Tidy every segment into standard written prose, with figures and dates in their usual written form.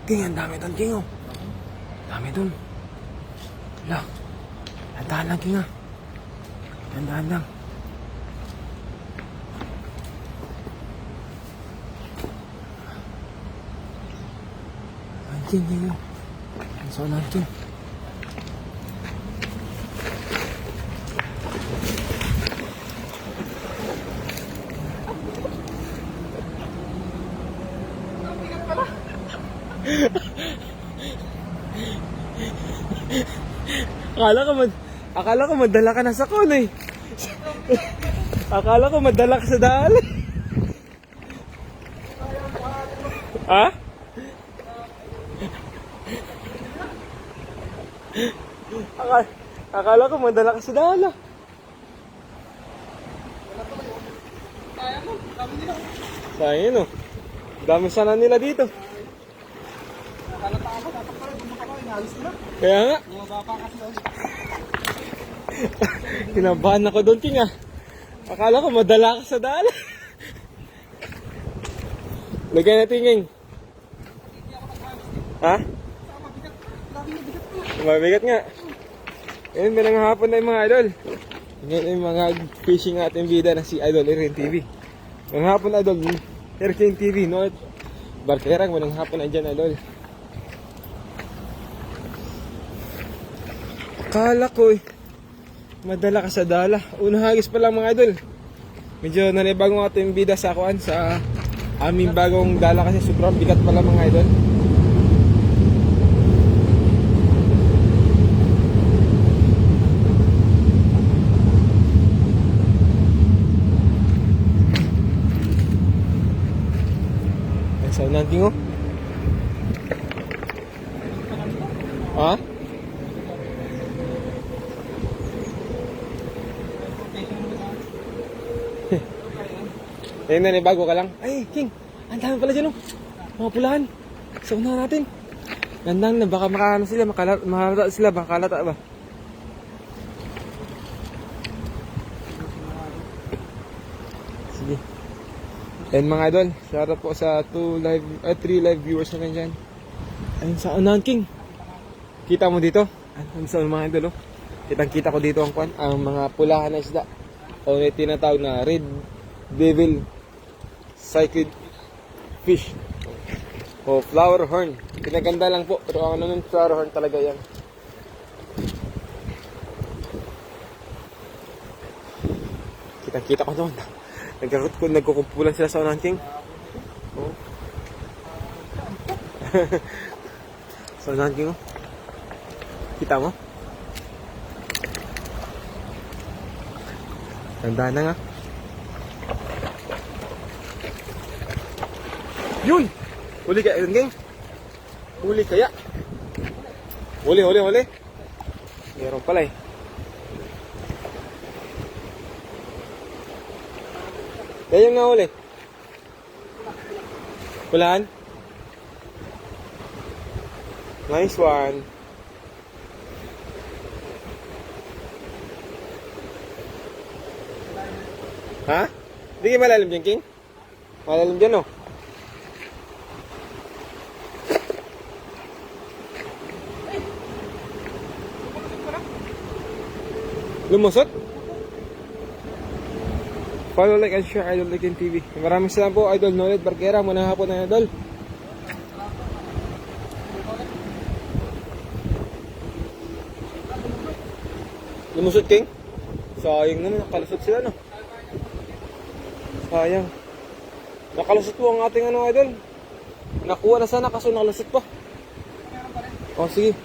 King, ang dami doon, King, oh. Dami doon. Wala. Tandaan lang, King, ah. Tandaan lang. Ay, King, King, oh. Ang saunahan, King. Akala ko madala ka na sa kon eh. Akala ko madala ka sa daan. Ha? Akala ko madala ka sa daan. Sayang no. Dami sana nila dito. Kaya nga. Kinabahan ako doon, King, ah. Akala ko madala ka sa daan. Lagyan natin, King. Ha? Mabigat nga. Ngayon, may nanghapon na yung mga idol. Ngayon yung mga fishing ating bida na si Idol Erin TV. Nanghapon, idol. Erin TV, no? Barkerang, may nanghapon na dyan, idol. Akala ko eh, madala ka sa dala. Unang hagis pa lang, mga idol. Medyo nanibagong ating bida sa akuan sa aming bagong dala kasi sobrang bigat pala, mga idol. Sa nanting oh. Ha? Ayun na, bago ka lang. Ay, King, ang dami pala dyan, oh. Mga pulahan. Sa unahan natin. Gandang na, baka makaano sila, makalata sila, baka kalata ba? Sige. Ayun, mga idol, shoutout po sa 3 live viewers naman dyan. Ayun, sa unahan, King. Kita mo dito? Ayun, sa mga idol, oh. Kitang-kita ko dito ang mga pulahan na isda. O may tinatawag na red devil cyclid fish o flower horn. Pinaganda lang po, pero ano nun, flower horn talaga yan. Kita ko doon. Nagkukumpulan sila sa unahan, King. Oh. Sa unahan, King, oh. Kita mo? Tandaan na nga. Yun! Huli kaya, King? Huli kaya? Huli. Meron pala eh. Kaya yung nga huli. Pulahan? Nice one. Ha? Hindi kayo malalim dyan, King? Malalim dyan, oh. Lumusot? Follow, like, and share Idol Erin TV. Maraming salamat po, Idol Nolet Barkera. Muna hapon na, Idol. Lumusot, King? Sayang naman, nakalusot sila, no? Sayang. Nakalusot po ang ating Idol. Nakuha na sana, kaso nakalusot pa. O, sige.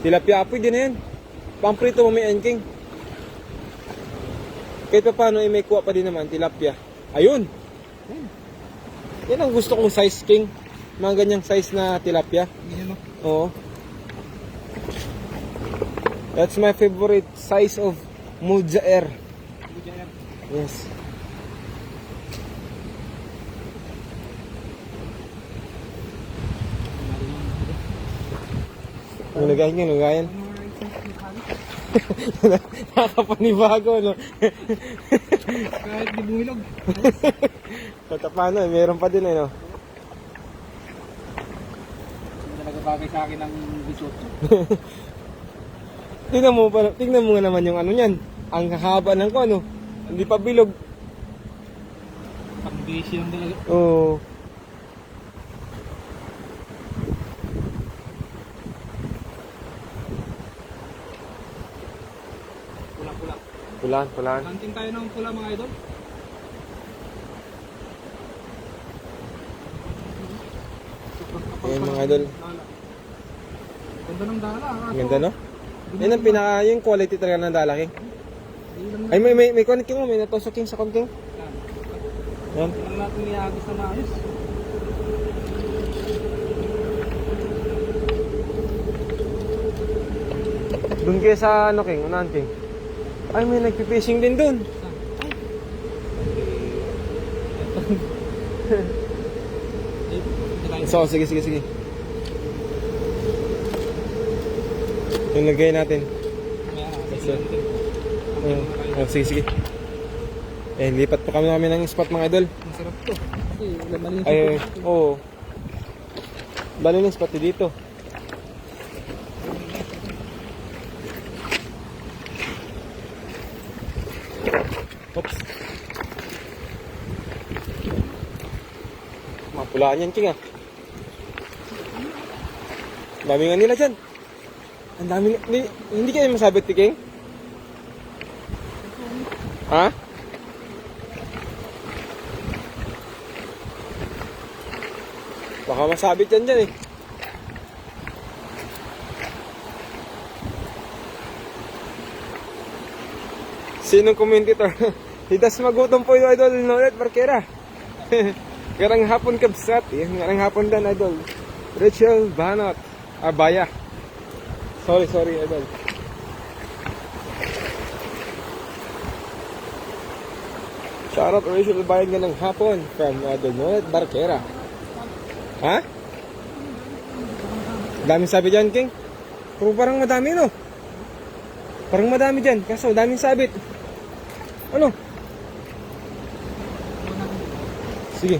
Tilapia, pwede na yan. Pamprito mo may King. Kahit pa paano, may kuha pa din naman, tilapia. Ayun. Yan ang gusto kong size, King. Mga ganyang size na tilapia. Oo. That's my favorite size of Mujair. Yes. Nagayan. Nakapanibago, no? Kahit di bumilog. Tatapano, meron pa din, no? bagay sa akin ng 18. Tingnan mo nga naman yung ano niyan. Ang haba ng ko ano. Hindi pa bilog. Pang busy lang talaga. Oo. Pula-pula. Pulaan. Hunting tayo ng pula mga idol. Ayan mga idol. Ganda ng dala. Ang ganda no? Yan ang yung quality talaga ng dalaki. Hindi Ay may konking mo, may natusoking sa konking. Yan. lang natin iagos na maayos. Doon kayo sa ano king, unahan king. Ay may nagpipishing din doon. So sige. Yung lagay natin. Sige. Lipat pa kami namin ng spot mga idol. Masarap to. Kasi malinis Ay, oo. Bali ng spot dito. Oops. Mapulaan yan, King ah. Dami nga nila dyan. Ang dami, hindi kayo masabit, King? Ha? Baka masabit yan dyan eh. Sinong commentator? Hidas magutom po yung idol, Nolet Barquera. Garang hapon kabsat. Garang hapon dan idol. Rachel Banot. Abaya. Sorry idol. Shoutout Rachel Bayan ganang hapon from idol Nolet Barquera. Ha? Daming sabi dyan, King. Pero parang madami, no? Parang madami dyan. Kaso, daming sabit. Ano? Sige.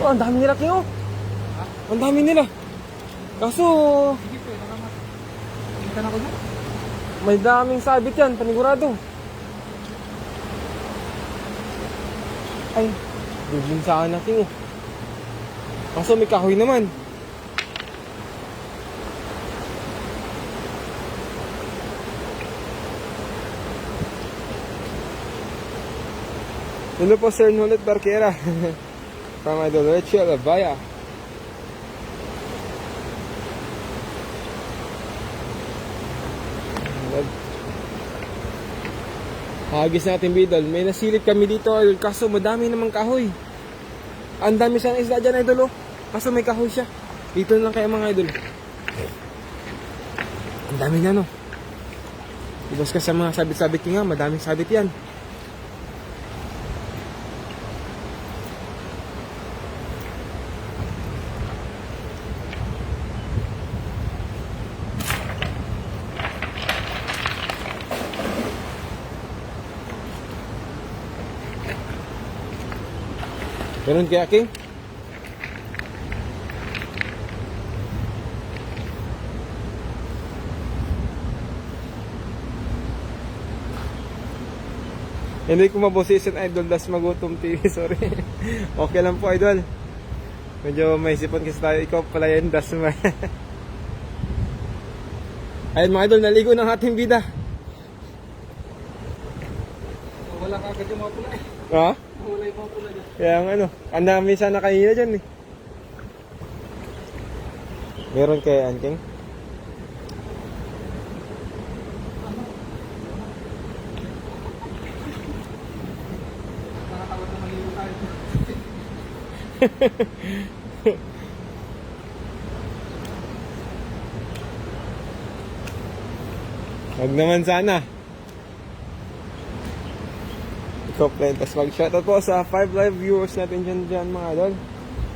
Oh, ang dami nila, King, oh. Ang dami nila. Kaso, Sige po, nakamat. Tingnan ako dyan. may daming sabit yan, panigurado. Ay, bibing sa akin natin, oh. Kaso may kahoy naman. Hello po Sir Nolet Barquera from Idol Rachel Abaya. Hagis natin bidol. May nasilip kami dito idol. Kaso madami namang kahoy. Ang dami siyang isda dyan idol oh. Kaso may kahoy siya. Dito na lang kaya mga idol. Ang dami na no. Ibas ka sa mga sabit-sabit nga. Madaming sabit yan. Ganun kaya, King? Hindi ko mabosisin, idol. Das magutom TV. Sorry. Okay lang po, idol. Medyo may sipon kasi tayo. Ikaw pala yan, das mo. Ayun mga idol, naligo ng ating bida. Wala ka agad yung mga pula eh. Ha? Wala yung mga pula dyan. Kaya ang ano, ang dami sana kanina dyan eh. Meron kaya yan, King? Nakatawad na maligo tayo. Wag naman sana. Ikaw plan. Tapos mag-shoutout po sa 5 live viewers natin dyan mga idol.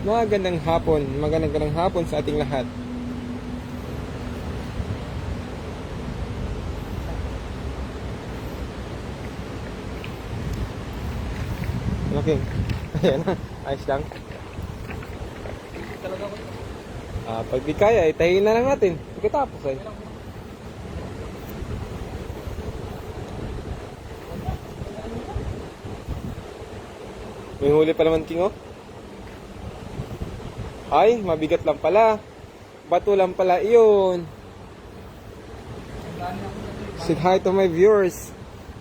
Magandang hapon sa ating lahat. Okay. Ayan na, ayos lang. Talaga ako. Pag di kaya, itahin na lang natin. Pagkatapos ay. May huli pa naman, King, oh. Ay, mabigat lang pala. Bato lang pala iyon. Say hi to my viewers.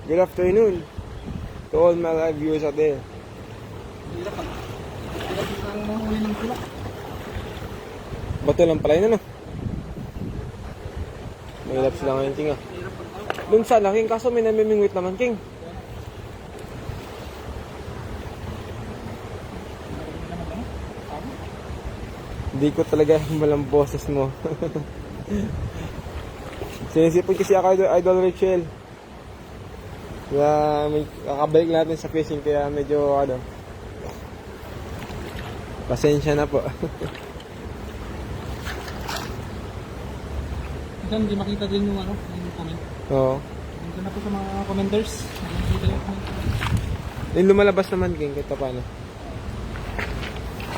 Good afternoon. To all my live viewers out there. Hirap pa. Hirap ang mahuli ng pula. Bato lang pala yun, ano? Mahilap sila ngayon, King, ah. Hirap pa. Doon sana, King, kaso may namimingwit naman, King. Hindi ko talaga malang boses mo. Sinisipon kasi ako, Idol Rachel. Kaya may kakabalik natin sa fishing, kaya medyo ano. Pasensya na po. Diyan, hindi makita din yung ano, yung comment. Oo. Dito na po sa mga commenters. Nakikita yung comment. Yung lumalabas naman, King, kahit paano.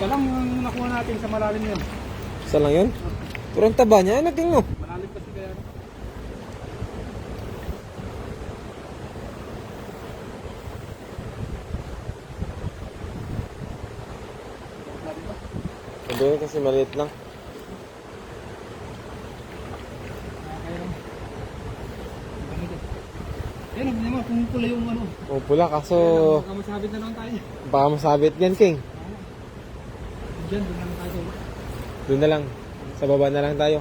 Ito lang yung nakuha natin sa malalim yun. Isa lang yun? Pero ang taba niya, ano, King, no? Malalim kasi kaya. Malalim ba? Sabi yun kasi maliit lang. Kaya lang. Yan, hindi naman kung pula yung ano. O pula, kaso Baka masabit na lang tayo. baka masabit yan, King. Diyan, doon lang tayo. Doon na lang. Sa baba na lang tayo.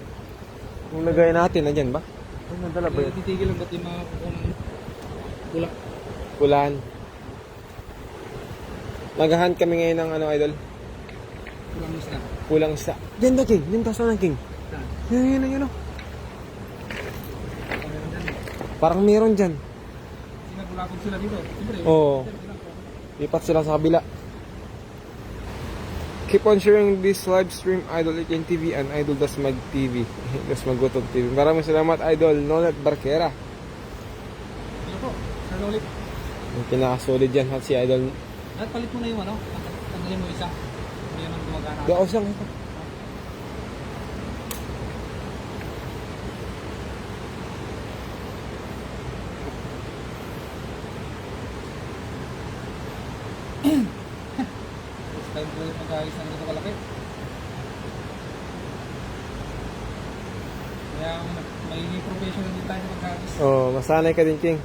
Kung nagaya natin, nandyan ba? Ay, nadala ba yun? Titigil lang ba't yung mga kukunan pula. Pulaan. Naghahunt kami ngayon ng ano, Idol? Pulang isla. Pulang isa. Diyan ba, King? Diyan taso ng King. Saan? Yun, oh. Meron dyan. Parang meron dyan. Sinagulakog sila dito. Siyempre. Oo. Lipat sila sa kabila. Keep on sharing this live stream, Idol Etienne TV and Idol Dasmag TV. Dasmagutog TV. Maraming salamat, Idol Nolet Barquera. Ano po? Saan ulit? Yung pinakasolid dyan, si Idol. At palit mo na yung ano. Tanggalin mo isa. Hindi naman gumagana. Daos lang ito. First time ko yung mag-ayos ng ganito kalaki. Kaya may professional din tayo sa mag-ayos. Oh, masanay ka din, King.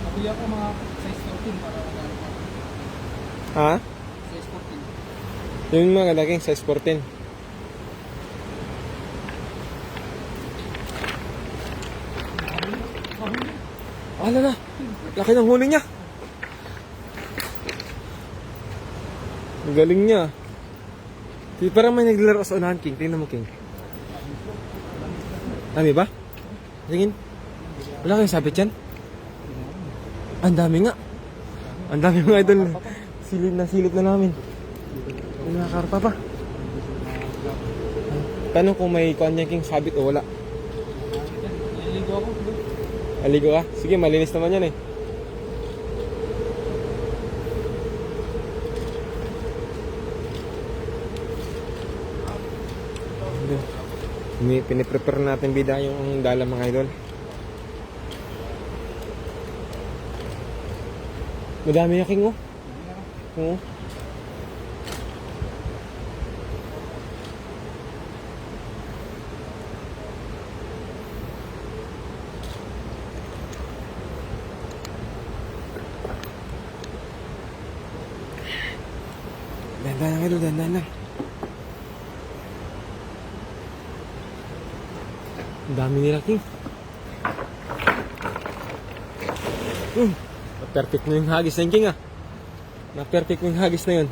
Nakuli ako mga size 14 para mag-ayos. Ha? Size 14. Yung mga King, size 14. Ala na. Laki ng huli niya. Ang galing niya. Di parang may naglalaro sa unahan, King. Tingnan mo, King. Dami ba? Tingin. Wala kayong sabit yan? Ang dami nga. Ang dami mga idol. Silip na namin. May nakakarpa pa. Tanong kung may kuhan niya, King, sabit o wala. Naliligo ako. Aligo ka? Sige, malinis naman yan eh. Piniprepare natin bida yung dala mga idol. Madami na, King, oh. Oo. Dandan lang idol, dandan lang. Ang dami nila, King. Perfect na yung hagis na yun, King, ah. Na-perfect yung hagis na yun.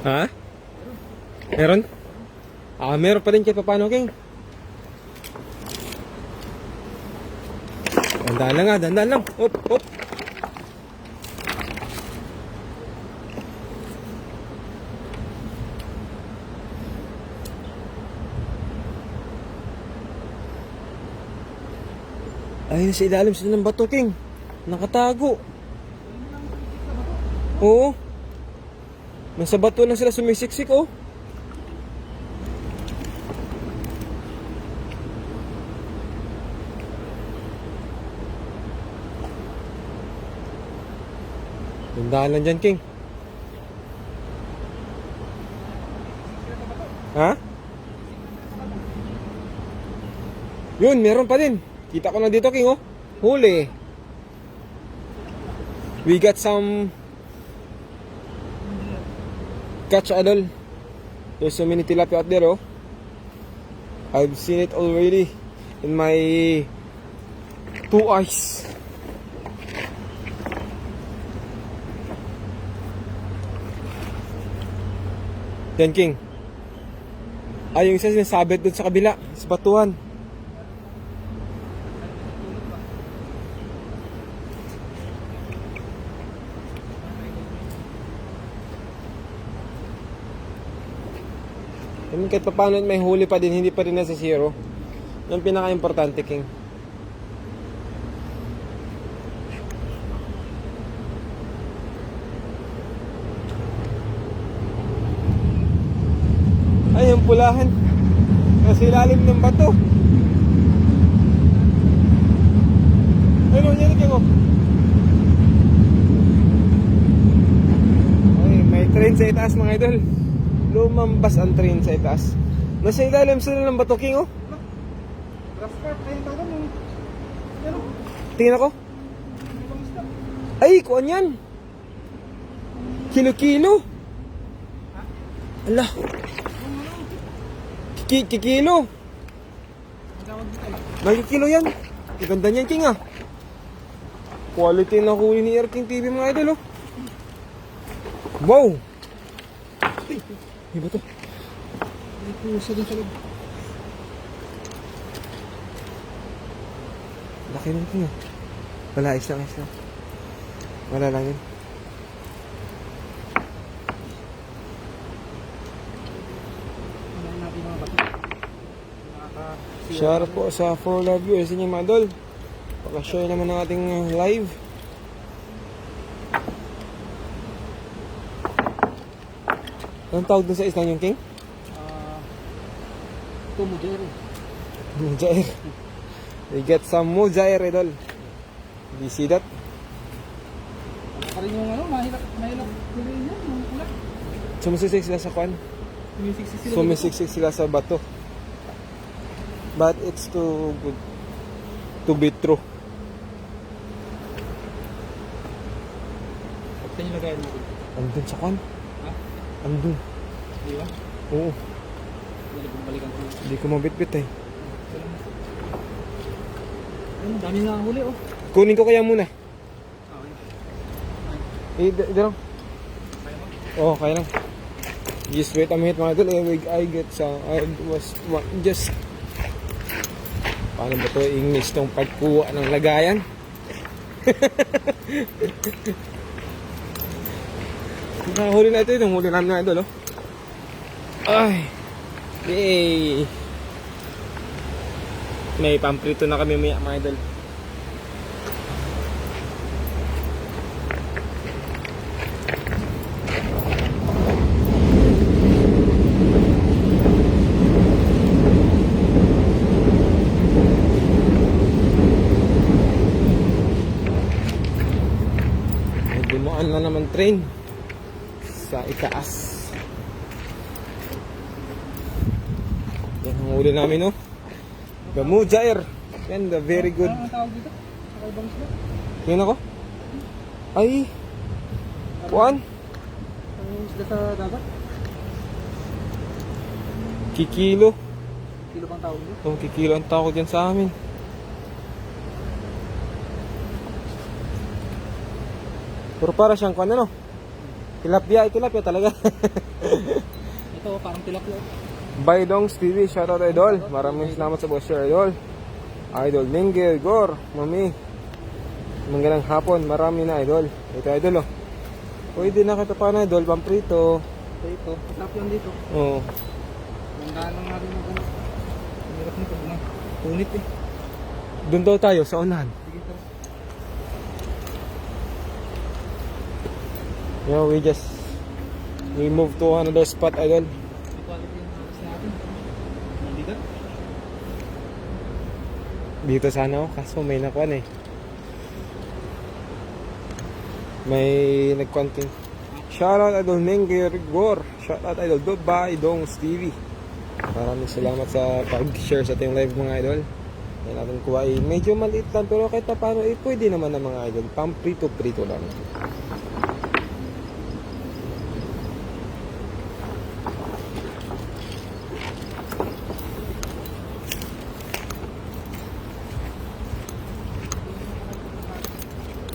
Ha? Meron? Meron pa rin kahit paano, King. Dandan lang, ah. Dandan lang. Hop, hop. Ayun sa ilalim sila ng bato, King. Nakatago. Oo. Nasa bato lang sila sumisiksik, oh. Tandaan lang dyan, King. Ha? Yun, meron pa din. Kita ko na dito, King, oh. Huli. We got some catch, idol. There's so many tilapia out there, oh. I've seen it already in my 2 eyes. Yan, King. Ay, yung isa sinasabit dun sa kabila, sa batuhan. I mean, kahit pa paano may huli pa din, hindi pa rin nasa zero. Yung pinaka-importante, King. Ay, yung pulahan. Nasa ilalim ng bato. Ayun, yan, King, oh. Ay, may train sa itaas, mga idol. Lumambas ang train sa itaas. Nasa ilalim sila ng bato, King, oh. Grass carp, ayun tawag mo. Ano? Tingnan ako. Ay, kuan yan. Kilo-kilo. Ala. Kikilo. Kilo yan. Ang ganda niyan, King, ah. Quality na huli ni Air King TV, mga idol, oh. Wow. Ay, ba ito? May puso din sa loob. Laki ng King, ah. Wala, isa lang. Wala lang yun. Hinahin natin mga bato. Shout out po sa 4 live viewers niyo, mga idol. Paka-share naman ng ating live. Anong tawag dun sa islang yung, King? Tumugero. Mujair. We get some mujair, idol. Do you see that? Baka rin yung ano, mahirap tuloy niya, yung pula. Sumisiksik sila sa kwan. Sumisiksik sila. Sumisiksik sila sa bato. But it's too good to be true. Saan yung lagayan natin? Andun sa kwan. Ha? Andun. Di ba? Oo. Balikan ko. Hindi ko mabitbit, eh. Ayun, dami nga huli, oh. Kunin ko kaya muna. Okay. Di lang. Oh, kaya lang. Just wait a minute, mga idol. I get some. I was just. Paano ba ito English tong pagkuha ng lagayan? Nakahuli na ito. Itong huli namin, mga idol, oh. Ay. Yay. May pamprito na kami, mga idol. Dumaan na naman train sa itaas. Yan ang huli namin, no? The Mujair. Yan, the very good. Ano ang tawag dito? Sa ibang isla? Tingnan ako. Ay. Kuan? Ano yung isla sa dagat? Kikilo. Kilo bang tawag dito? Oh, kikilo ang tawag yan sa amin. Pero para siyang kuan, ano? Tilapia talaga. Ito, parang tilapia. Baydongs TV, shoutout, idol. Maraming salamat sa buong share, idol. Idol Ninggil, Gor, Mami. Magandang hapon, marami na, idol. Ito, idol, oh. Pwede na kita pa na, idol, pamprito. Ito, tilapia dito. Oo. Gandaan lang natin yung gano'n. Ang hirap nito, mga punit eh. Doon daw tayo sa unahan. Sige, tara. We move to another spot, idol. Di quality yung halos natin. Nandito? Dito sana ako, kaso may nakuan eh. May nagkonting. Shoutout idol Mengge Rigor. Shoutout idol Dubai Dongs TV. Maraming salamat sa pag-share sa ating live mga idol. Yan natin kuha eh. Medyo maliit lang pero kahit na paano eh, pwede naman ng mga idol. Pang prito-prito lang.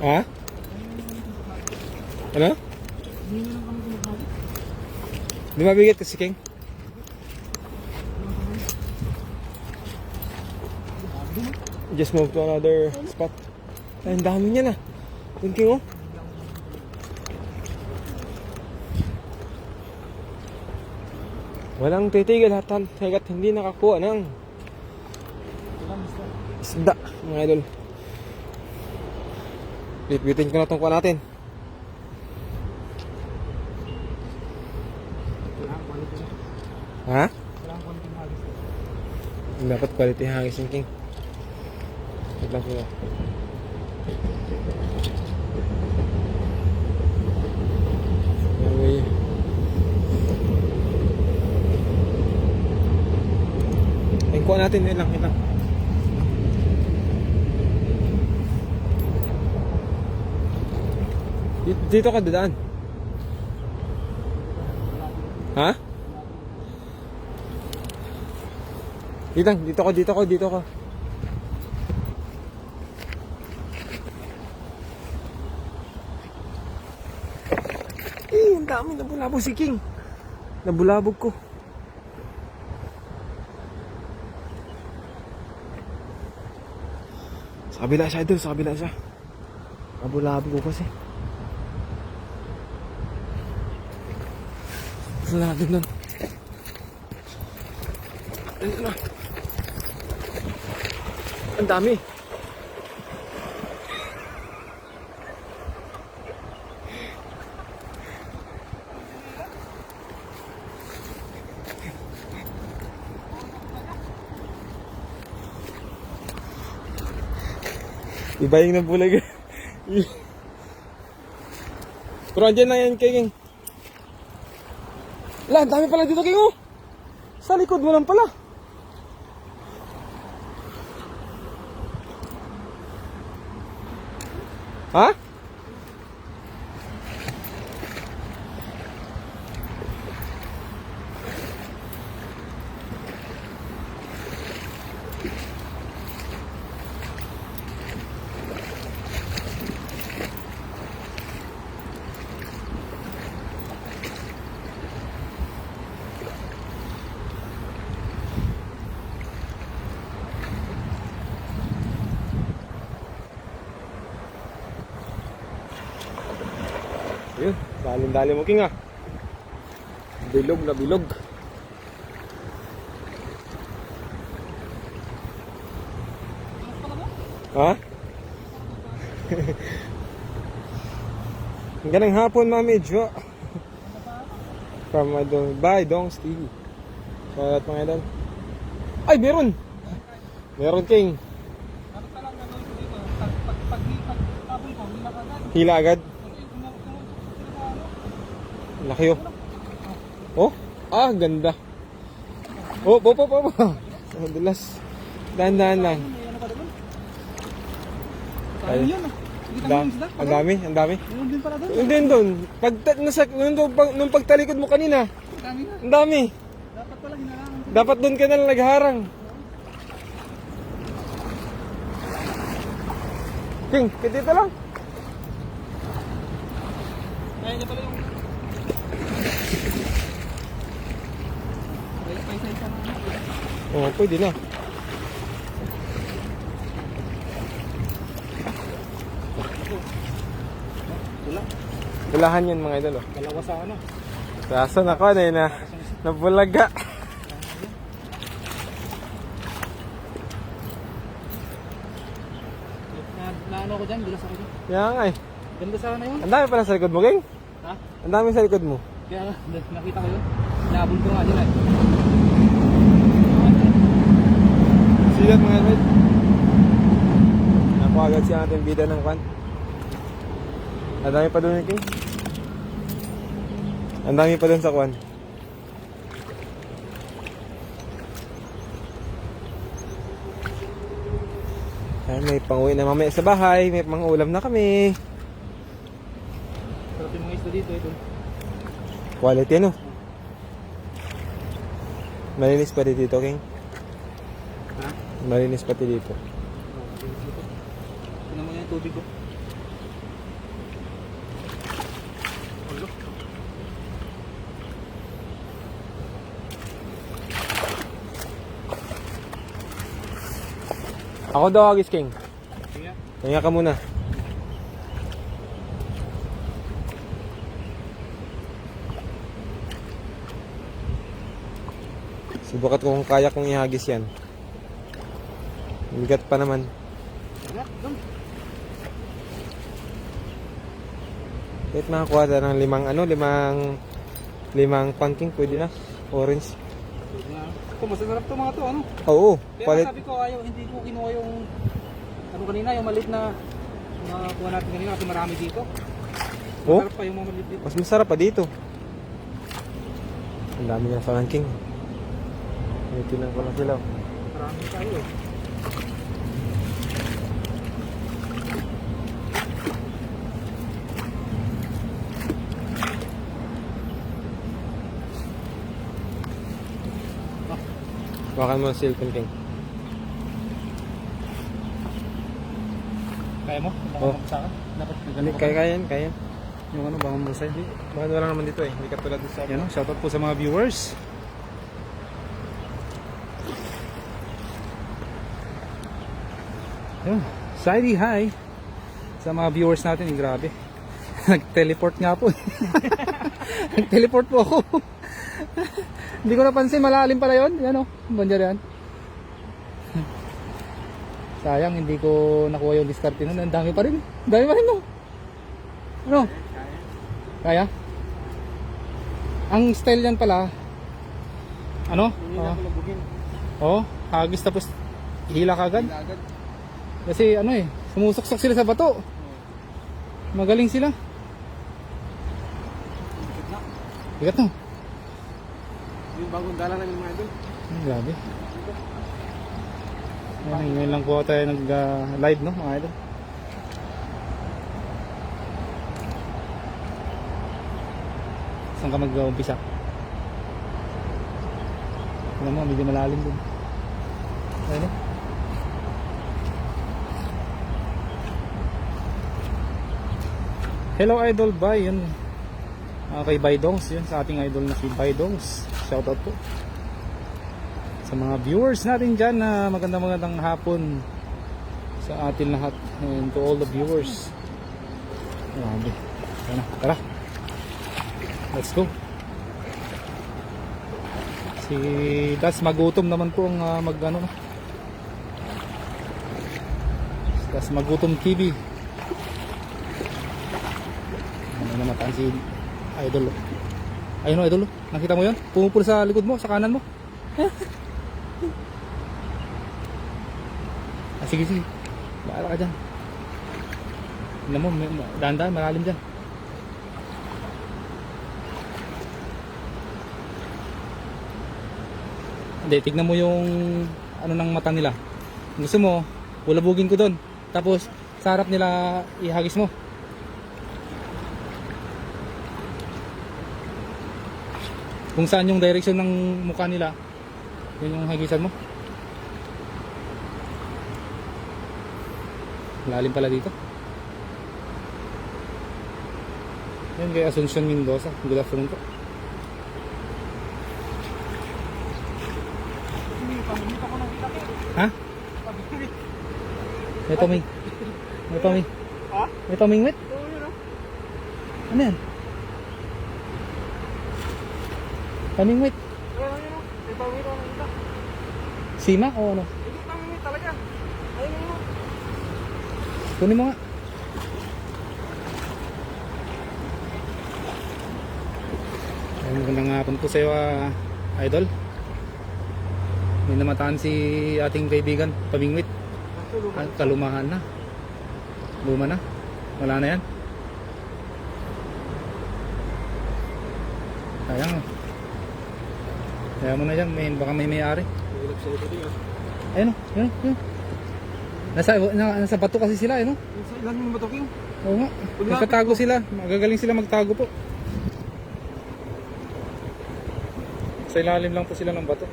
Ha? Ano? Hindi na lang kami gumagawa. Di mabigat kasi King? Just move to another spot. Ay, ang dami niya na. Yung King oh. Walang titigil hanggat hindi nakakuha ng isda, mga idol. Bitbitin ko na itong kuha natin. Kailangan quality na. Ha? Kailangan quality ng hagis. Dapat quality hangis yung King. Wait lang sila. Anyway. Ay, kuha natin. Yun lang. Dito ka dadaan. Ha? Dito ko. Ang dami nabulabog si King. Nabulabog ko. Sa kabila siya idol, sa kabila siya. Nabulabog ko kasi. Saan natin nun? Ayun na. Ang dami. Iba yung nabulag. Pero andyan na yan, King. Wala, ang dami pala dito, King, oh. Sa likod mo lang pala. Ha? Ayun, dalim-dali mo, King, ah. Bilog na bilog. Ha? Ganang hapon, Mami Jo. From Dubai Dongs TV. Shoutout mga idol. Ay, meron! Meron, King. Ano pa lang gagawin ko dito? Pag-tapon ko, hindi na kagad. Hila agad. Laki, oh. Oh? Ah, ganda. Oh, po. Dulas. Dahan-dahan lang. May ano pa doon? Ay. Ano yun? Hindi ka isda? Ang dami. Meron din pala doon. Yung din doon. Nung pagtalikod mo kanina. Dami na. Ang dami. Dapat pala hinarangan. Dapat doon ka na lang nagharang. King, dito lang. Kaya niya pala yung... Paisa-isa na. Oo, pwede na. Bulahan yan mga idol, oh. Dalawa sa ano. Kaso na ko na nabulaga. Naano ko dyan, bilas ako dyan. Kaya nga eh. Ganda sana yun. Ang dami pala sa likod mo, King. Ha? Ang dami sa likod mo. Kaya nga, nakita ko yun. Nabol ko nga dyan eh. See that mga helmet? Nakuha agad siya natin bida ng kwan. Ang dami pa doon, King. Ang dami pa doon sa kwan. Ay, may pang-uwi na mamaya sa bahay. May pang-ulam na kami. Sarap yung mga isda dito ito. Quality ano? Malinis pati dito, King. Ha? Malinis pati dito. Tignan mo yung tubig ko. Ulo. Ako daw, Agis King. Sige. Kaya ka muna. Subukat ko kung kaya kong ihagis yan. Bigat pa naman. Sige, doon. Kahit makakuha tayo ng limang pumpkin, pwede na. Orange. Ito, masasarap to mga to, ano? Oo, Kaya palit. sabi ko, ayaw, hindi ko kinuha yung ano kanina, yung maliit na nakuha natin kanina kasi marami dito. Oh? Masarap pa yung mga maliit dito. Mas masarap pa dito. Ang dami ng palangking. Tinang ko lang sila. Marami tayo eh. Bakan mo ang cellphone, King. Kaya mo? Oh. Sa akin? Dapat Hindi, kaya yan, kaya. yung ano, baka mabusay. Bakit wala naman dito eh. Hindi katulad dito sa Yan o, shoutout po sa mga viewers. Yun, Saidi hi sa mga viewers natin, grabe. Nag-teleport nga po. Nag-teleport po ako. Hindi ko napansin, malalim pala yun. Yan o, banjar yan. Sayang, hindi ko nakuha yung discard nun. Ang dami pa rin. Ang dami pa rin no. Ano? Kaya? Ang style yan pala, ano? Oh, hagis tapos hila kagad. Kasi ano eh, sumusuksok sila sa bato. Magaling sila. Bigat no? Yung bagong dala namin mga idol. Grabe. Ngayon lang po tayo nag-live no mga idol. Saan ka mag-umpisa? Alam mo, medyo malalim din. Ayun. Hello Idol Bay, yun. Kay Baydongs, yun sa ating idol na si Baydongs. Shoutout po. Sa mga viewers natin dyan na magandang hapon sa atin lahat. And to all the viewers. Grabe. Tara. Let's go. Si Das magutom naman po ang mag-ano. Das magutom TV. Ano na mataan si Idol. Ayun o, Idol. Nakita mo yun? Pumupul sa likod mo, sa kanan mo. Sige. Baala ka dyan. Tignan mo, dahan-dahan, malalim dyan. Hindi, tignan mo yung ano ng mata nila. Kung gusto mo, bulabugin ko doon. Tapos, sa harap nila, ihagis mo. Kung saan yung direction ng mukha nila, yun yung hagisan mo. Lalim pala dito. Yan kay Asuncion Mendoza. Good afternoon po. Ha? May paming. May paming. Ha? May pamingwit? Oo, yun o. Ano yan? Pamingwit? Oo, yun o. May pamingwit ako nakita. Sima o ano? Hindi pamingwit talaga. Ayun o. Kunin mo nga. Ay, magandang hapon po sa iyo, idol. May namataan si ating kaibigan, Pamingwit. At kalumahan na. Luma na. Wala na yan. Sayang. Kaya mo na dyan, baka may may-ari. Ayun o, yun. Nasa bato kasi sila, ayun o. Ilan yung bato, King? Oo nga, nagtatago sila. Magagaling sila magtago po. Sa ilalim lang po sila ng bato.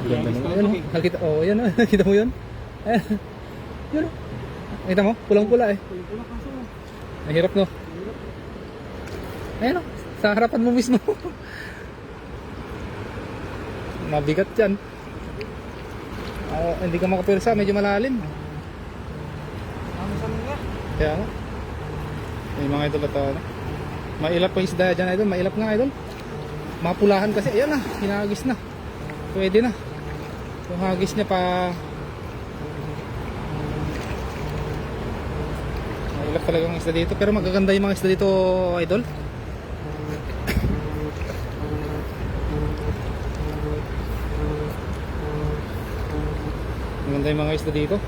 Ganda naman. Ayun, oh. Nakita, oh, yan, oh. Nakita mo yun? Ayan. Yun, oh. Nakita mo? Pulang-pula eh. Mahirap, no? Ayan, oh. Sa harapan mo mismo. Mabigat yan. Hindi ka makapirsa, medyo malalim. Kaya nga. May mga idol at ano. Mailap pa isda dyan, idol. Mailap nga, idol. Mapulahan kasi. Ayan na, hinagis na. Pwede na. Yung hagis niya pa mailap talagang isda dito. Pero magaganda yung mga isda dito, idol. Maganda yung mga isda dito.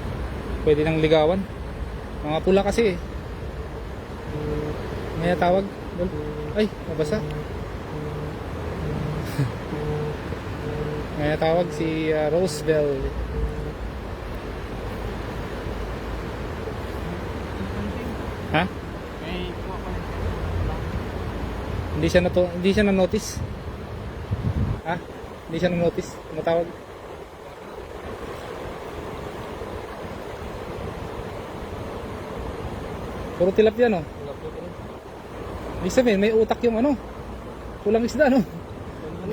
Pwede nang ligawan. Mga pula kasi eh. May tawag. Ay, nabasa. May tawag si Rosebell. Ha? Hindi siya na notice. Ha? Hindi siya na notice. Ano tawag? Puro tilapia, no? Ibig sabihin, may utak yung ano. Kulang isda, no?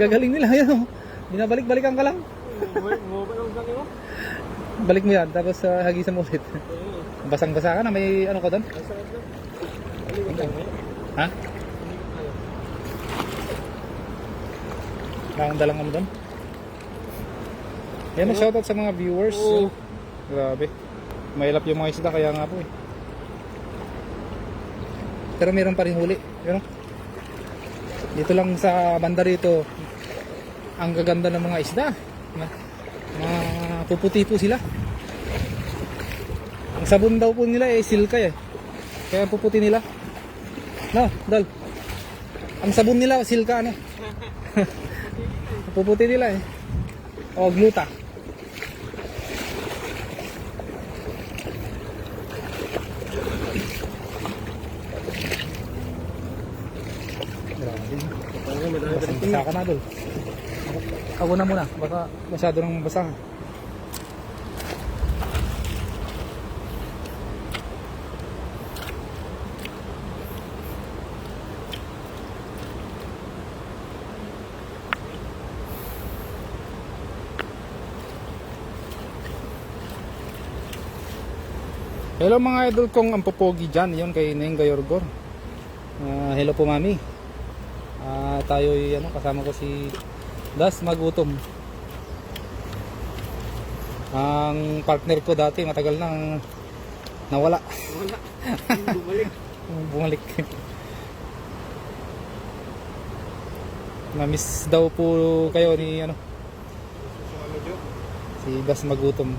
Gagaling nila, yan, no? Binabalik-balikan ka lang. Balik mo yan, tapos hagisan mo ulit. Basang-basa ka na, may ano ka doon? Ha? Dalang mo doon? Yan, shoutout sa mga viewers. Grabe. Mailap yung mga isda, kaya nga po eh. Pero meron pa rin huli. Pero dito lang sa banda rito, ang gaganda ng mga isda. Puputi po sila. Ang sabon daw po nila eh silka eh. Kaya puputi nila. No, Dol. Ang sabon nila silka ano. Puputi nila eh. O gluta. Basa ka na, Dol. Ako na muna, baka masyado nang basa. Hello mga idol kong ang popogi dyan, yun kay Neng Gayorgor. Hello po mami. Tayo ano, kasama ko si Das Magutom. Ang partner ko dati matagal nang nawala. Bumalik. Na-miss daw po kayo ni ano, si Das Magutom.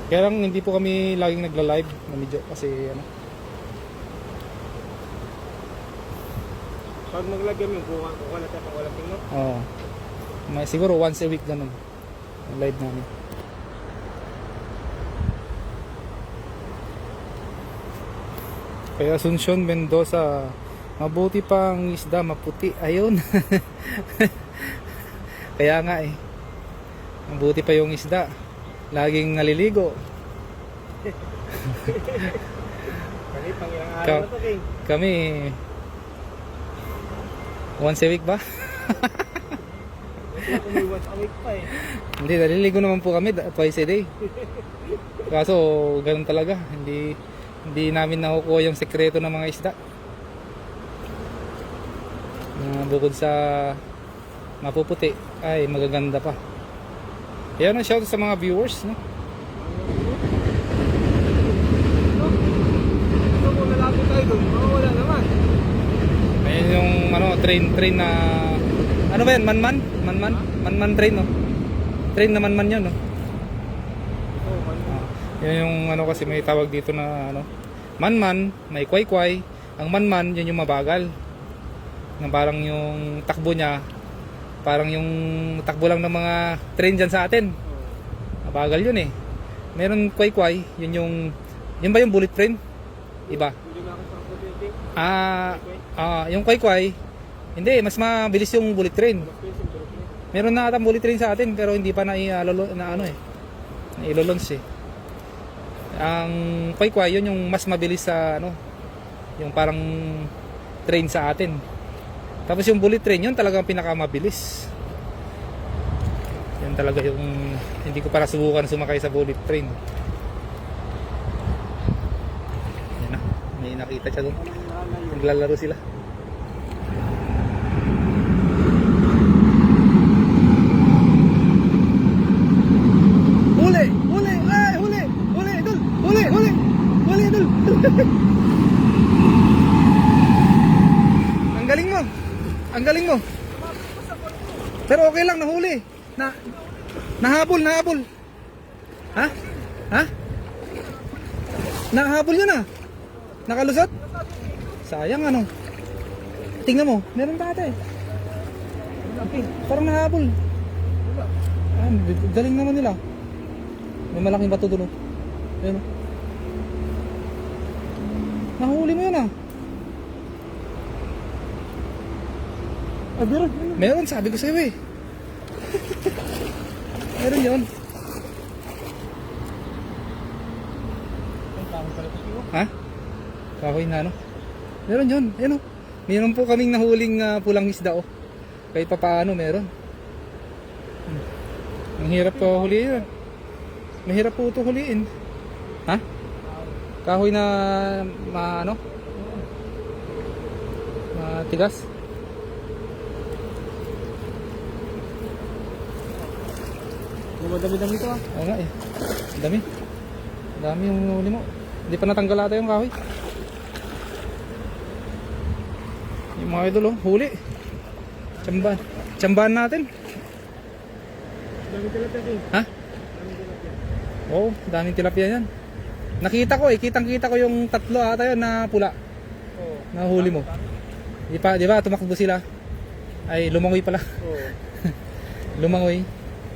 Kaya lang hindi po kami laging nagla-live na medyo kasi ano. Pag maglagyan yung buwan ko, wala tayo pang walang tingno. Oo. May siguro once a week ganun. Ang live namin. Kaya Asuncion Mendoza, mabuti pang isda maputi. Ayun. Kaya nga eh. Mabuti pa yung isda. Laging naliligo. Kami pang ilang araw na to, King. Kami Once a week ba? May once a week pa eh. Hindi, naliligo naman po kami twice a day. Kaso ganun talaga, hindi namin nakukuha yung sekreto ng mga isda. Bukod sa mapuputi ay magaganda pa. Yan ang shout sa mga viewers, no? Ito kung nalapit tayo doon, wala naman. Ayun yung train na ano ba yan? Man train, no? Train na man yun, no? Yun yung kasi may tawag dito na man, may kway. Ang man yun yung mabagal. Na parang yung takbo niya, parang yung takbo lang ng mga train dyan sa atin. Mabagal yun eh. Meron kway, yun ba yung bullet train? Iba. Yung kway, hindi, mas mabilis yung bullet train. Meron na atang bullet train sa atin pero hindi pa nailolons eh. Ang kway, yun yung mas mabilis sa yung parang train sa atin. Tapos yung bullet train, yun talagang pinakamabilis. Yan talaga yung hindi ko para subukan sumakay sa bullet train. Yan na, may nakita siya doon. Naglalaro sila. Huli! Ay, huli! Idol! Huli! Idol! Ang galing mo. Pero okay lang, nahuli. Nahabol. Ha? Nahabol yun ah. Nakalusot? Sayang Tingnan mo, meron pa ata eh. Parang nahabol. Galing naman nila. May malaking bato doon. Ayun. Nahuli mo yun ah. Meron, sabi ko sa'yo eh. Meron yun. Ha? Kahoy na Meron yun. Ayan o. Meron po kaming nahuling pulang isda o. Kahit pa paano meron. Ang hirap po huliin. Mahirap po ito huliin. Ha? Kahoy na matigas. Madami-dami ito ah. Oo nga eh. Dami yung huli mo. Hindi pa natanggal ata yung kahoy. Yung mga idol huli. Tsambahan natin. Daming tilapia eh. Ha? Oo, daming tilapia yan. Nakita ko kitang-kita ko yung tatlo ata yun na pula. Oo. Na huli mo. Di ba tumakbo sila? Ay, lumangoy pala. Oo. Lumangoy.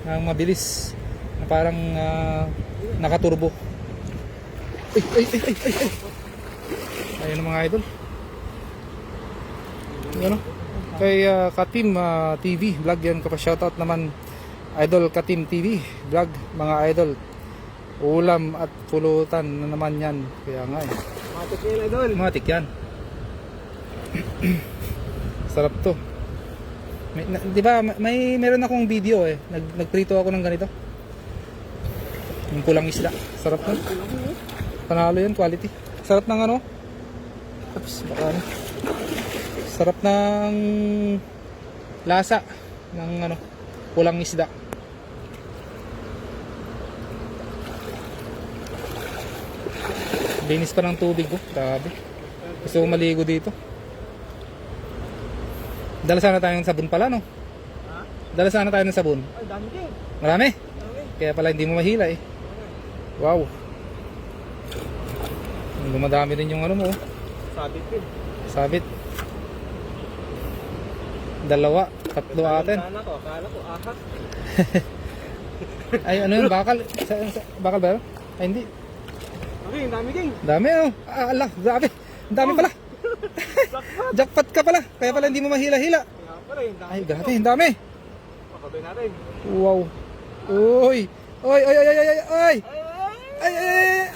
Ang mabilis na parang nakaturbo. Ay. Ayun mga idol. Kay Katim TV vlog yan, shoutout naman idol Katim TV vlog mga idol. Ulam at pulutan na naman yan. Kaya nga eh. Matik yan idol. Matik yan. Sarap to. Di ba meron akong video eh. Nagprito ako ng ganito. Yung pulang isda. Sarap nun. Panalo yan, quality. Sarap ng Oops, baka sarap ng lasa ng pulang isda. Linis pa ng tubig ko. Grabe. Gusto ko maligo dito. Dala sana tayo ng sabon pala, no? Ha? Dala sana tayo ng sabon. Ay, dami din. Marami? Dami. Kaya pala hindi mo mahila eh. Wow. Dumadami rin yung mo. Sabit din. Sabit. 2, 3 atin. Akala ko, ahas. Ay, yun? Bakal? Bakal ba yun? Ay, hindi. Okay, dami din. Dami, ala, grabe. Ang dami pala. Jackpot ka pala. Kaya pala hindi mo mahila-hila. Kaya pala, yung dami. Ay, grabe, ang dami. Pakabay natin. Wow. Uy. Ay.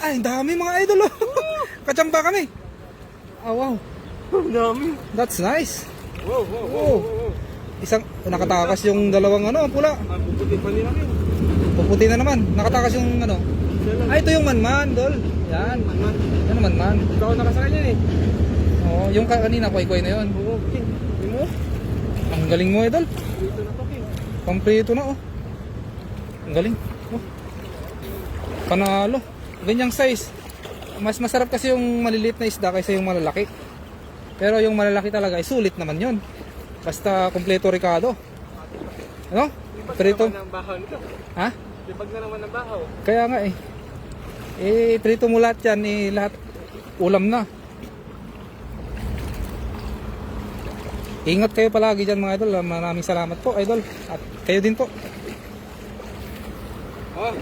Ay, ang dami mga idol. Kachamba kami. Oh, wow. Ang dami. That's nice. Wow, wow, Oh. Isang, nakatakas yung dalawang ano, pula. Mabubuti pa nila rin. Puputi na naman. Nakatakas yung ano. Ay, ito yung manman, dol. Yan. Man. Yan ang manman. Ikaw nakasakay yan eh. Oo, yung kanina, kway-kway na yun. Oo, King. Hindi mo? Ang galing mo, idol. Dito na to, King. Pamprito na, oh. Ang galing. Oh. Panalo. Ganyang size. Mas masarap kasi yung maliliit na isda kaysa yung malalaki. Pero yung malalaki talaga ay sulit naman yun. Basta kompleto Ricardo. Ano? Prito. Ng bahaw nito. Ha? Lipag na naman ng bahaw. Kaya nga eh. Eh, prito mo lahat yan. Eh, lahat ulam na. Ingat kayo palagi dyan mga idol. Maraming salamat po idol. At kayo din po. Ah,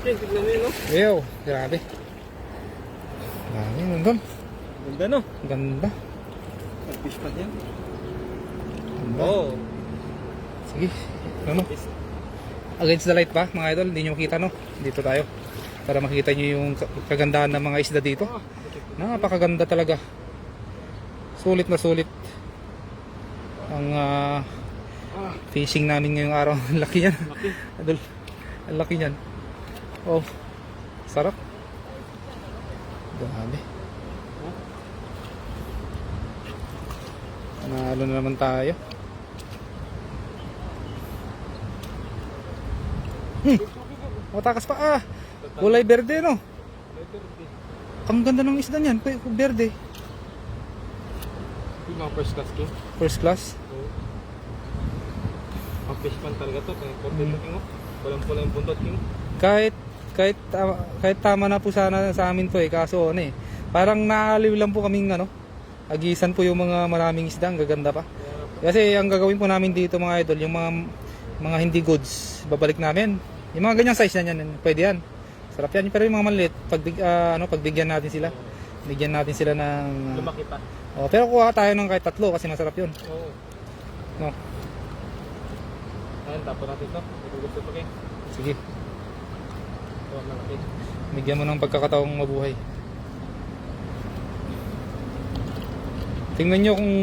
King, tignan mo yun, no? Yo, grabe. Grabe, nandun. Ganda, no? Ganda. Nag-fish pa yan. Ganda. Oo. Sige. Ano? Against the light pa mga idol. Hindi nyo makita no. Dito tayo. Para makita nyo yung kagandahan ng mga isda dito. Napakaganda talaga. Sulit na sulit. Ang fishing namin ngayong araw. Ang laki yan. Laki. Idol. Ang laki yan. Oh. Sarap. Grabe. Nanalo na naman tayo. Matakas pa ah. Kulay berde no. Ang ganda ng isda niyan, berde. Yung mga first class, King. First class. Oo. Ang fish pan talaga to. Kaya korte ito, King, oh. Pulang-pula yung buntot, King. Kahit tama na po sana sa amin to eh, kaso ano eh. Parang naaliw lang po kaming ano. Agisan po yung mga maraming isda, ang gaganda pa. Kasi ang gagawin po namin dito mga idol, yung mga hindi goods, babalik namin. Yung mga ganyang size na yan, pwede yan. Sarap yan. Pero yung mga maliit, pagbigyan natin sila. Bigyan natin sila ng... Lumaki pa. Oh, pero kuha tayo ng kahit 3 kasi masarap yun. Oo. No? Ayan, tapon natin to. Ito gusto to, King. Sige, Ito, malaki. bigyan mo ng pagkakataong mabuhay. Tingnan nyo kung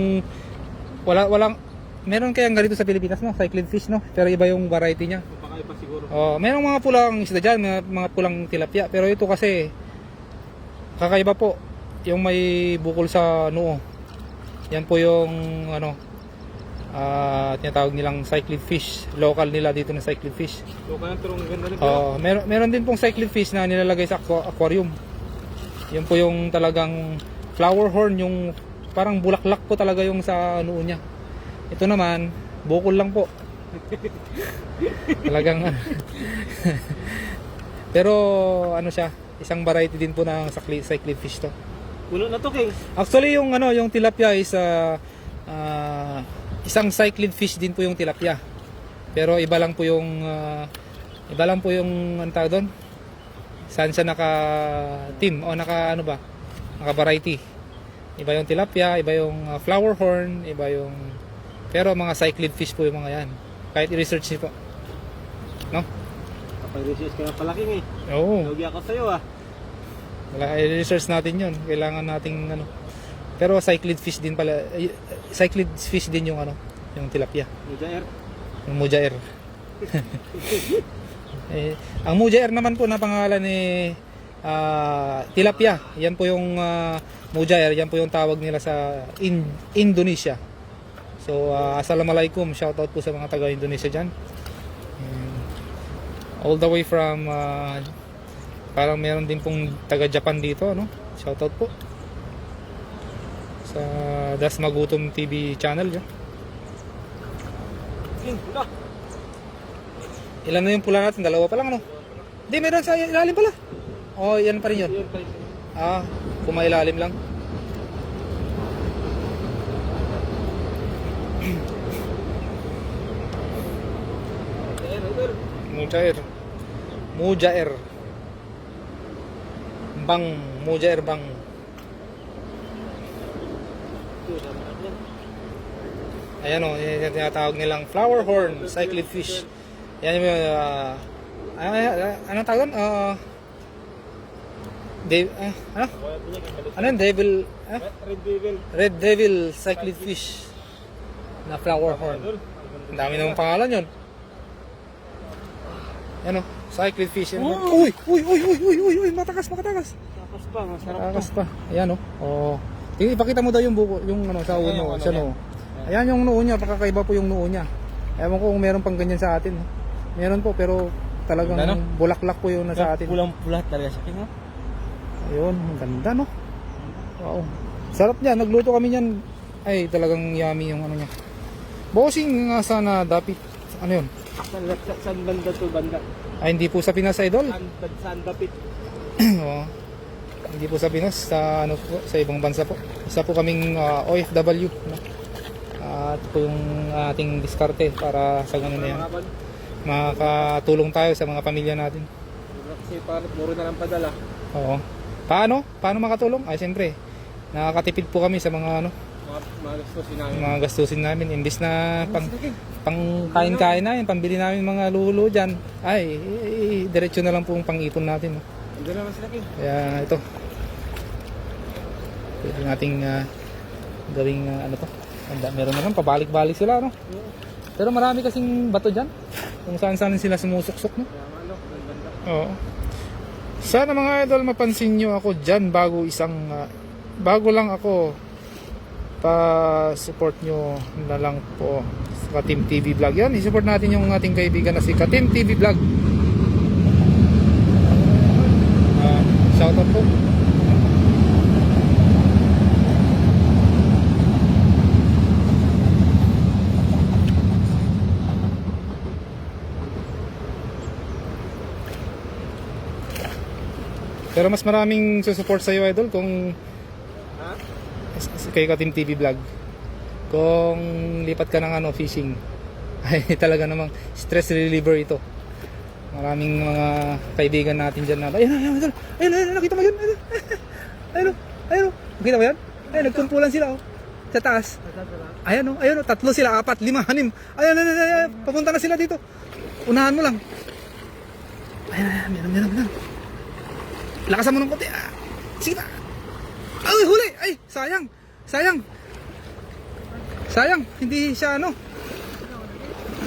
walang meron kayang ganito sa Pilipinas no, cyclid fish no, pero iba yung variety niya. Pakaiba siguro. Oh, merong mga pulang isda diyan, mga pulang tilapia, pero ito kasi kakaiba po, yung may bukol sa noo. Yan po yung ano tinatawag nilang cyclid fish. Local nila dito na cyclid fish. So, kaya pero ang ganda rin. Oh, meron din pong cyclid fish na nilalagay sa aquarium. Yan po yung talagang flower horn, yung parang bulaklak po talaga yung sa noo niya. Ito naman, bukol lang po. Talagang pero ano siya, isang variety din po ng cyclid fish to. Puno na to, King. Actually yung yung tilapia is isang cyclid fish din po yung tilapia. Pero iba lang po yung ang tawag doon. Saan siya naka-team o naka-variety. Iba yung tilapia, iba yung flower horn, iba yung... Pero mga cyclid fish po yung mga yan. Kahit i-research niyo po. No? Kapag research ka na pala, King, eh. Oo. Lugi ako sa'yo, ah. Wala, i-research natin yun. Kailangan nating Pero cyclid fish din pala. Cyclid fish din yung yung tilapia. Mujair. Yung mujair. Ang mujair naman po na pangalan tilapia. Yan po yung mujair, yan po yung tawag nila sa Indonesia. So assalamualaikum, shout out po sa mga taga Indonesia diyan. All the way from parang meron din pong taga Japan dito, no? Shout out po sa Das Magutom TV channel yan. Ilan na yung pula natin? 2 pa lang, no? Hindi, meron sa ilalim pala. Oh, yan pa rin yun. Kung mailalim lang. Mujair. Mujair bang. Ayan o, yung tinatawag nilang flower horn, cyclid fish. Yan yung anong tawag doon? Red Devil Red Devil cyclid fish. na flower horn. Ang dami namang pangalan yun. Ano? Cyclid fish. Uy! Uy! Matakas! Takas pa, masarap Matakas pa. Ayan, oh. Oh. Ipakita mo daw yung buko, yung ano, sa Ayan, uno. yung ano Sa niya. noo. Ayan yung noo niya. Pakakaiba po yung noo niya. Ewan ko kung meron pang ganyan sa atin. Meron po, pero talagang Ganda, no? bulaklak po yung nasa atin. Pulang-pula talaga siya, King, ha? Ayun, ang ganda, no? Wow. Sarap niya. Nagluto kami niyan. Ay, talagang yummy yung ano niya. Bossing nga sana dapat, ano yun? Saan banda to, banda? Ay, hindi po sa Pinas, idol. Saan dapit? Oo. Hindi po sa Pinas, sa ano po, sa ibang bansa po. Isa po kaming OFW, no? At po yung ating diskarte para sa ganun na yan. Makakatulong tayo sa mga pamilya natin. Kasi parang puro na lang padala. Oo. Paano? Paano makatulong? Ay, siyempre, nakakatipid po kami sa mga ano, Mga gastusin namin. mga gastusin namin. Imbis na pang kain-kain na yun, pambili namin mga lulo dyan. Ay, diretso na lang po ang pang-ipon natin. No? Hindi naman sila, King. Kaya ito. Pwede nating gawing ano to. Meron naman, pabalik-balik sila, no? Pero marami kasing bato dyan. Kung saan-saan sila sumusuksok, no? Kaya ano, ganda. Oo. Sana mga idol mapansin nyo ako dyan bago lang ako pa-support nyo na lang po sa Katim TV Vlog. Yan, i-support natin yung ating kaibigan na si Katim TV Vlog. Shoutout po. Pero mas maraming susupport sa iyo, idol, kung kay Katim TV Vlog. Kung lipat ka ng ano, fishing. Ay talaga namang stress reliever ito. Maraming mga kaibigan natin dyan na, ayun, idol. Ayun, nakita mo yun? Ayun, nakita mo yan? Ayun, nagkumpulan sila, oh. Sa taas. Ayan, oh, 3 sila, 4, 5, 6. Ayun, papunta na sila dito. Unahan mo lang. Ayun, meron. Lakasan mo ng konti. Sige pa. Ay, huli. Ay, sayang. Hindi siya ano.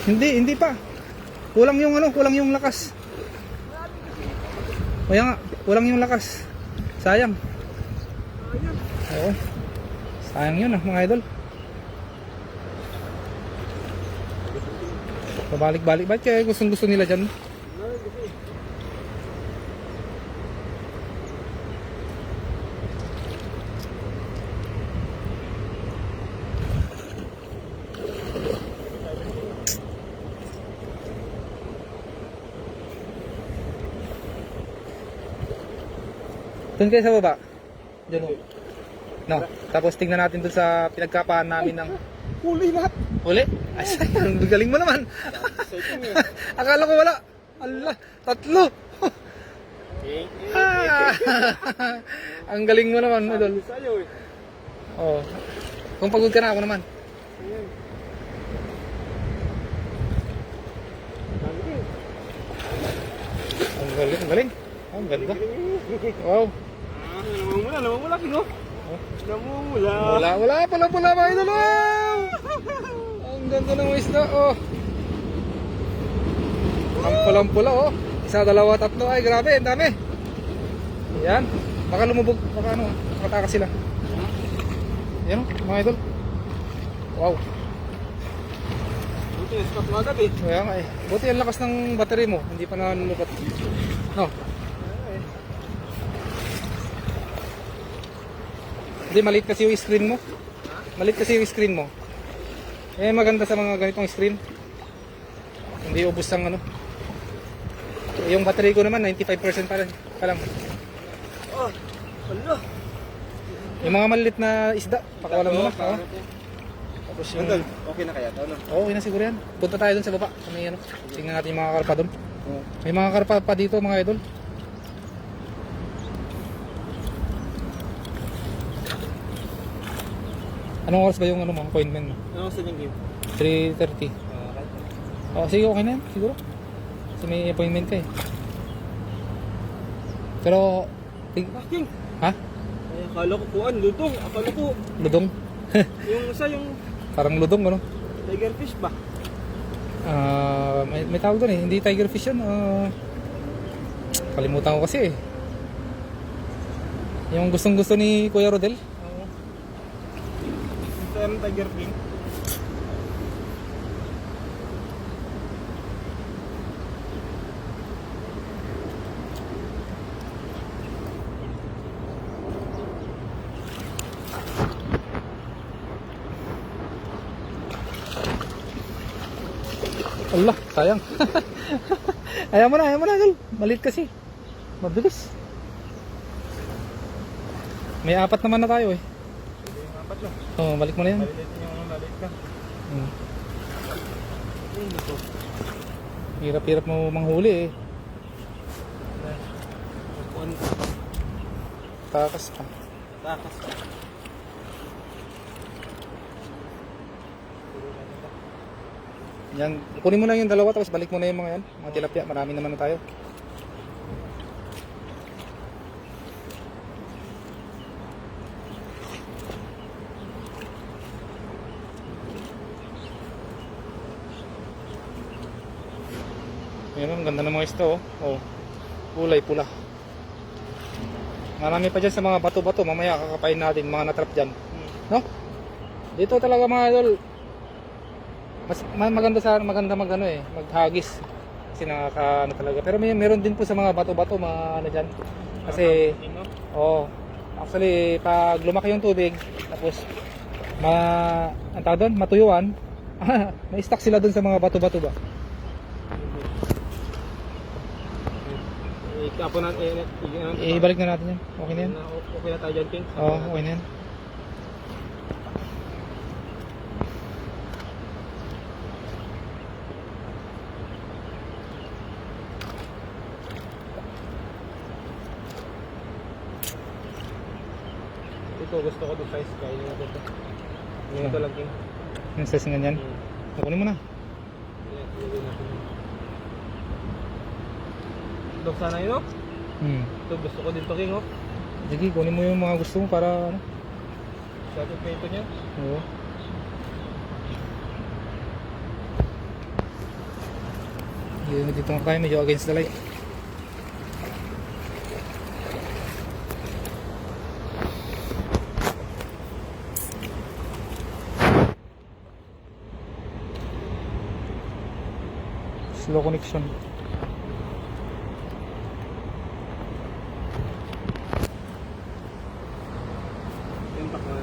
Hindi pa. Kulang yung lakas. Kaya nga, kulang yung lakas. Sayang. Oo. Sayang yun mga idol. Pabalik-balik. Bakit kaya gusto nila dyan? Doon kayo sa baba. Diyan o. No. Tapos tingnan natin doon sa pinagkapaan namin ng Huli lahat. huli. Ay, sayang. Galing mo naman. Akala ko wala. Allah, 3. Ang galing mo naman, idol. Sa'yo, eh. Oh. Kung pagod ka na, ako naman. Ang galing. Ang ganda. Wow. Namumula, King, oh. Namumula. Wala pala mga idol. Wow! Ang ganda ng isda, oh. Ang pulang-pula, oh. 1, 2, 3. Ay, grabe, ang dami. Yan. Baka lumubog, makatakas sila. Yan, oh, mga idol. Wow. Buti, stop mo agad, eh. Kaya nga, eh. Buti ang lakas ng battery mo. Hindi pa nanulubat. No. Hindi, maliit kasi yung screen mo. Maliit kasi yung screen mo. Eh, maganda sa mga ganitong screen. Hindi ubos ang ano. Yung battery ko naman, 95% pa lang. Oh, wala. Yung mga maliit na isda, pakawalan mo na. Oh. Tapos yung... Andol, okay na kaya to, no? Oo, okay na siguro yan. Punta tayo dun sa baba. May ano. Tingnan natin yung mga karpa dun. May mga karpa pa dito, mga idol. Anong oras ba yung ano, mga appointment mo? Ano sa yung game? 3:30. Oh, sige, okay na yan, siguro. Kasi may appointment ka eh. Pero, King, ha? ay, akala ko kuan, ludong. Akala ko, Ludong? yung isa, yung... Parang ludong, ano? Tiger fish ba? May tawag doon eh. Hindi tiger fish yun. Kalimutan ko kasi eh. Yung gustong gusto ni Kuya Rodel. Oo. Ito yung tiger king. Allah, sayang. Ayaw mo na, Idol. Maliit kasi. Mabilis. May 4 naman na tayo eh. Ito yung apat lang. Oh, balik mo na yan. Malilitin yung maliit ka. Hmm. Ayun ito. Hirap-hirap mo manghuli eh. Kuhan. Takas pa. Takas ka. Yan, kunin mo na yung dalawa tapos balik mo na yung mga yan. Mga tilapia, marami naman na tayo. Ayan, ang ganda ng mga isda oh. Oh, kulay pula. Marami pa dyan sa mga bato-bato. Mamaya kakapain natin mga natrap dyan. No? Dito talaga mga idol. Mas maganda magano eh, maghagis. Kasi nakaka ano talaga. Pero meron din po sa mga bato-bato mga ano diyan. Kasi actually pag lumaki yung tubig tapos ang tawag doon, matuyuan, may stock sila doon sa mga bato-bato ba. Ikapon natin. Ibalik na natin yan. Okay na yan. Okay na tayo dyan, King. Oo, okay na yan. Ito gusto ko yung size. Kaya yung ito. Yung ito lang, King. Yung size nga yan. Kunin mo na. Ito sana yun, oh. Ito gusto ko dito, King, oh. Sige, kunin mo yung mga gusto mo para ano. Sa ating peto niya. Oo. Dito nga tayo, medyo against the light. Slow connection. Yung baka.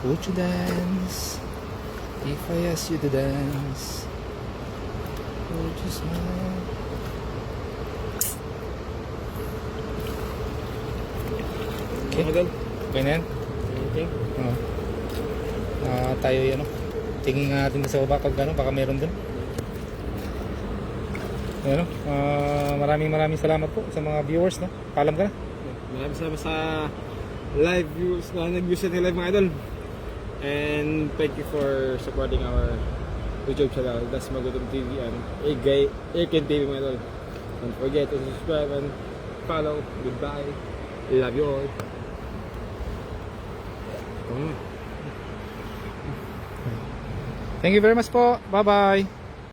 Would you dance if I asked you to dance? Would you smile? Okay, Idol. okay na yan. King. Oo. Tayo yun, no? Tingin nga natin sa baba pag ano, baka meron dun. Ayan, no? Maraming salamat po sa mga viewers, no? Paalam ka na. Maraming salamat sa live views na nag-views sa live, mga idol. And thank you for supporting our YouTube channel. That's Magutom TV and Airken TV, mga idol. Don't forget to subscribe and follow. Goodbye. Love you all. Thank you very much po. Bye-bye.